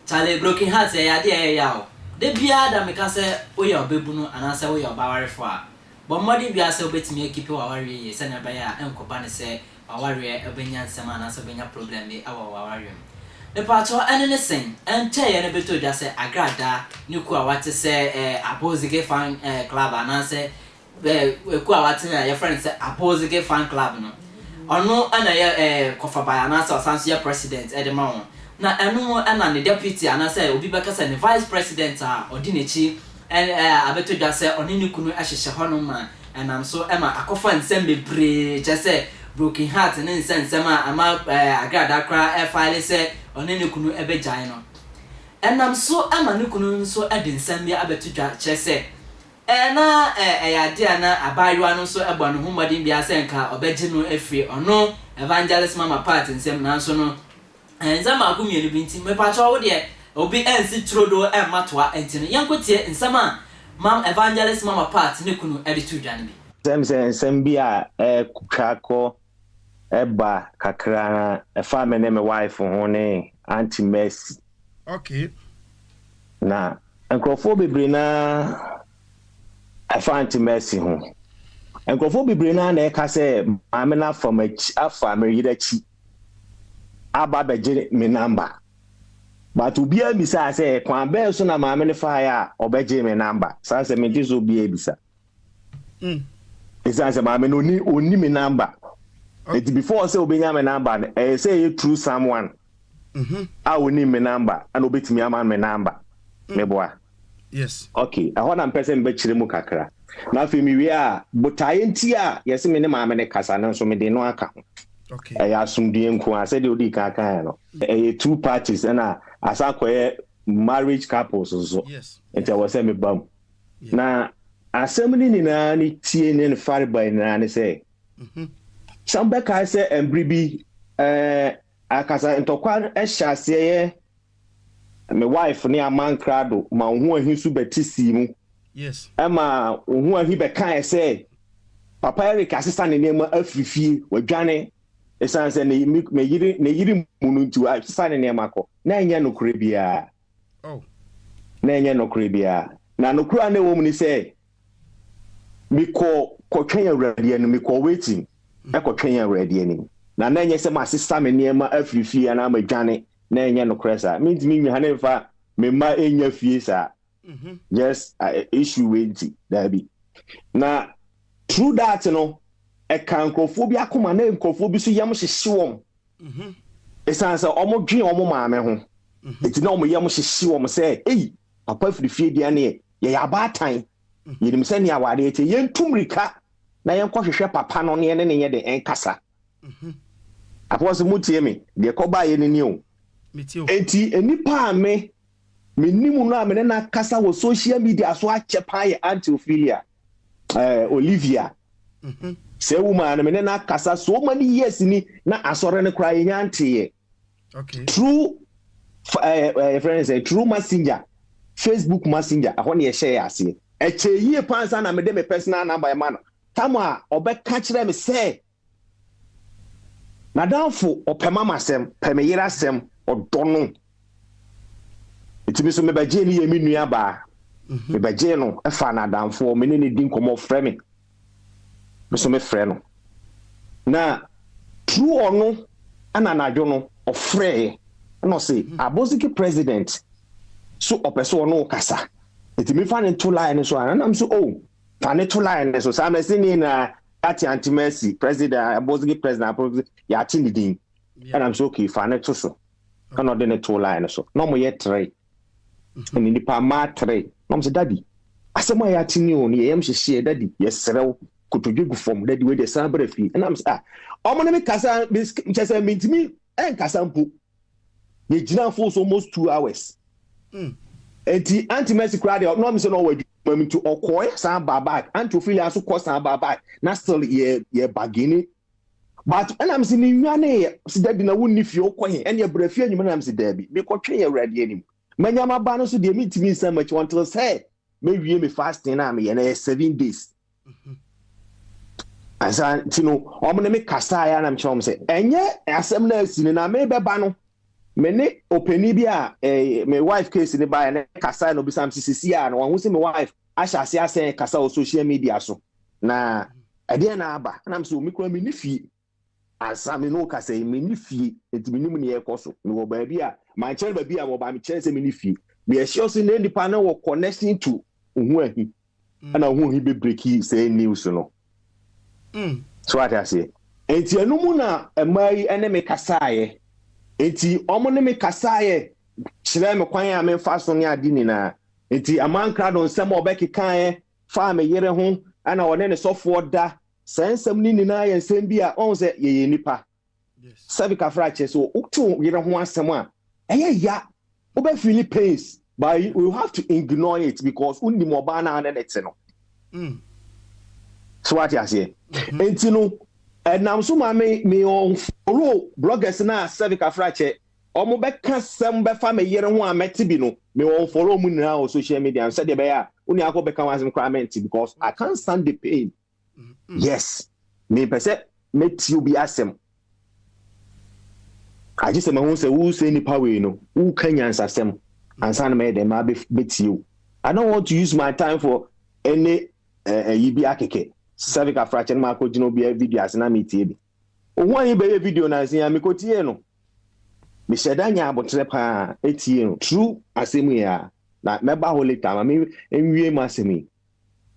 Charlie broken hearts ya dey ya. De bia da me ka say we your bebu no anasa we your baware fo a. But modi bia say obetimi keep waware ye se na ba ya enkoba ne say waware ebenya nsema anasa benya problem bi awa waware. The pato ene ne sen ente ye ne beto dwa say Agradaa ni ku a wate say Tvgh fan club anasa ku a wate na your friend say Tvgh fan club no. Ono ana ye kofa ba anasa osanso ye president e de ma won. Na eno ana ne deputy anasa obi beka say ne vice president a odinechi abeto dwa say oni ni kunu ahyehye hono ma enam so ema akofa nsem bebre che say broken heart ne nsem ama Agradaa kra file say oni ni kunu ebegyan no enam so ama ni kunu so ede nsem bi abeto dwa che say na ya dia na abaywa no so egba no humodin bia say nka obegye no afri ono evangelist mama part nsem na so no enzama akumie bi nti mepacho wo de obi ensi trodo matoa enti no yankotie nsama mam evangelist mama part ne kunu editu dwane bi nsem bi a kwako eba kakra fa me ne me wife ho ne anti mercy. Okay. Na enkrofo bebre na afa anti mercy ho enkrofo bebre na e ka say maame na from afa me yidachi aba beje me number. But to be a bisa say kwan be so na maame ne fa ya obeje me number. Sa se me tizo bi e bisa. Isa se maame no ni oni me number. It before say obenya me number say you through someone. I will need me number and obetimi ama me number. Me boa. Yes. Okay. I want am person be chire mu kakra. Na fi mi wi a botaye nti a yesi me ne maame ne kasa na so me de no aka. Okay. Asumdie nko a say de odi kan no. Two parties na asakoye marriage couples so. Yes. Enti I say me bam. Na assembly ni na ni tie ne fare by na ne say. Somebody can say embribi akasa ntokwa ehya ye my wife ne aman krado ma hu ahisu betisi mu. Yes. Ema hu ahi be kan say papa Eric assistant ne ma afifie wadwane esan say ne yiri munu ntu assistant ne ma ko na enya no kure bia. Oh. Na enya no kure bia. Na no kura ne wo mu ni say mi ko twen awrade no mi ko waiting ekotwen awrade ni na enye se ma sister me niema afifie na ma dwane na enye no kresa means me nwa na fa me ma enya fie sa yes issue wenti that be na through that no e kan krofo bi akoma na krofo bi so yam hyehye wom esan sa omo dwen omo maame ho eti na omo yam hyehye wom say ei papa afifie dia ne ye ya ba tan yirim se ne awade ete yentumrika na yenkwohwehwe papa no ne ne ye de enkasa apose mutie me de koba ye ne o enti enipa me nimu no amene na kasa wo social media so achepa ye Antophilia Olivia se woman me na kasa so many years ni na asore ne kra ye nyante. Okay. True friends true messenger Facebook messenger ahone ye share ase yie pansa na me de me personal number man tama obeka kire me say nadamfo opema masem pemeyira sem odono etimi so me baje ni yemi nua ba me baje no efa nadamfo me ne din komo frɛ me so me frɛ no na true ono ana nadwo no ofrɛ no say Abosiki president so opeso ono kasa etimi fa ne to line so anam so fa ne to line so sa me sini na ati anti-mercy president Abosiki president ya tinidin and I'm so okay fa ne to so kana de ne to line so no mo ye 3 ni nipa ma 3 no mo say daddy asema ya tini o ni yem hye daddy yeserew kotodwegu form daddy we de sabra fi and I'm say omo ne me kasa chese mintimi en kasa mpo ye gina for almost 2 hours enti anti-mercy crowd no me say no wadu to okoy san baba Antophilia so cost san baba na still ye bagini but and I'm saying nwane si daddy na wonni fi okoy en ye brafi anyum na am say dabi me ko twen ye rade anim manyama ba no so de mitimi san much until say me wie me fasting na me ye na 7 days asa tino omo ne me kasa ya na me chom say enye asem na asini na me beba no mene openi bi a my wife case ni ba na kasa no bi sam sisi a no hu se my wife asha ase ase kasa o social media so na ade na aba na so mi kura mi ni fie asa mi no kasa mi ni fie enti mi nim ne ekoso mi wo ba bi a man chen ba bi a wo ba mi chen se mi ni fie me sure se na nipa na wo connection to hu ahi ana hu hi be breaki say news no so what I say enti anu mu na emai ene me kasa ye enti omo ne me kasa ye kire me kwan a me fa so ne ade ni na enti amankra don sem obekeka ye fa me yere ho ana wone ne sofo da sensem ni na ye nsem bi a on se ye nipa Tvgh frache so utu yere ho asem a ya obe Philippines but we have to ignore it because undi mo ba na na net no so what I say enti no nam so ma me on follow bloggers na Tvgh frache omo be ka sem be fa me yere ho a meti bi no me on follow mu na on social media and said be ya uni akọ be ka wasem comment because I can't stand the pain. Yes me pese meti obi asem I just say my say who say ni power no who Kenyans asem and san me dem ma be you. I don't want to use my time for any yibi akeke Tvgh frache ma ko jino bi video asena me tie bi ohun yi be video na sin me ko tie no me shedanya abotre pa etie no true asemu ya na meba ho later ma me enwie ma asemi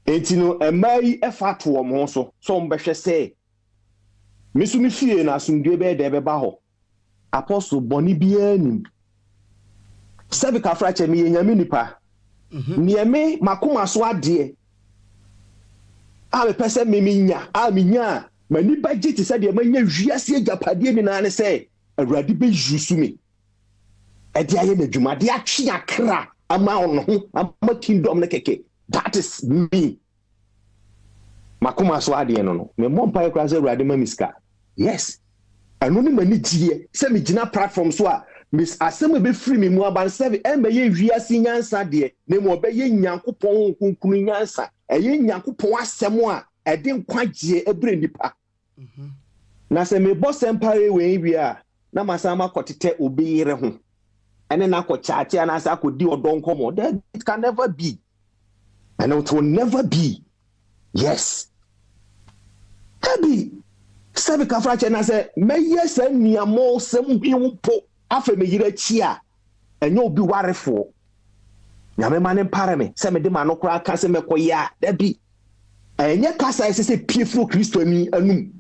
enti no emai efa to omo so mbehwe se me su mi fie na asumdue be de be ba ho apostle boni bia nim Tvgh frache me nyame nipa nieme makoma so ade a me pese me nya mani budget se de manya hwiase agapade ni na ne se awurade be jusu me e de aye na dwuma de atwe akra ama ono ho ama kingdom ne keke that is me makoma so ade no me mompa ekra se awurade ma miska yes anu ni mani gie se me gina platform so a miss asem be free me mu aban se e me ye hwiase nyansa de na mo be ye nyankopon kunkunu nyansa ye nyankopon asem a e de nkwagie ebre nipa na se me boss empire we wi a na masama kotete obi yere ho ene na ko chache na sa akodi odon komo that it can never be and it will never be. Yes tabi Tvgh frache na se me yes niamo sem hwi po afa me yire chi a enyo obi warefo nyame mane mpare me se me de ma no kra ka se me koya da bi enye kasa ese se piefro Kristo ni anum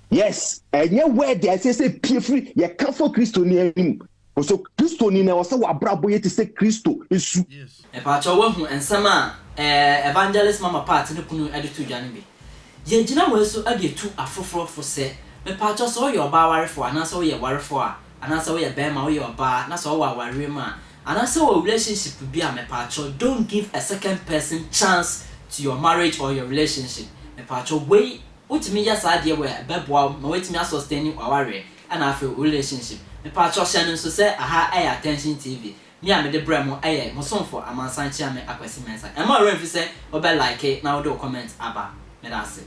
yes enye word ese se piefro ye ka for Kristo ni anum so Kristo ni na wo se wa brabo ye te se Kristo esu e pa cho wo hu ensama evangelist mama part ne kunu editu dwane bi ye gina mo so ade tu afoforo fo se me pa cho so yo ba warefo ana so ye warefo a ana so ye be ma wo ye oba na so wa ware ma ana so relationship bi a me pa cho don't give a second person chance to your marriage or your relationship me pa cho we utimi ya sa de we beboa ma wetimi sustain ware ana afi relationship me pa cho hye no so se aha air attention TV me a me de bra mo aye mo sonfo amansan chia me akwasi mensa e ma remfi se obe like na wo do comment aba me da se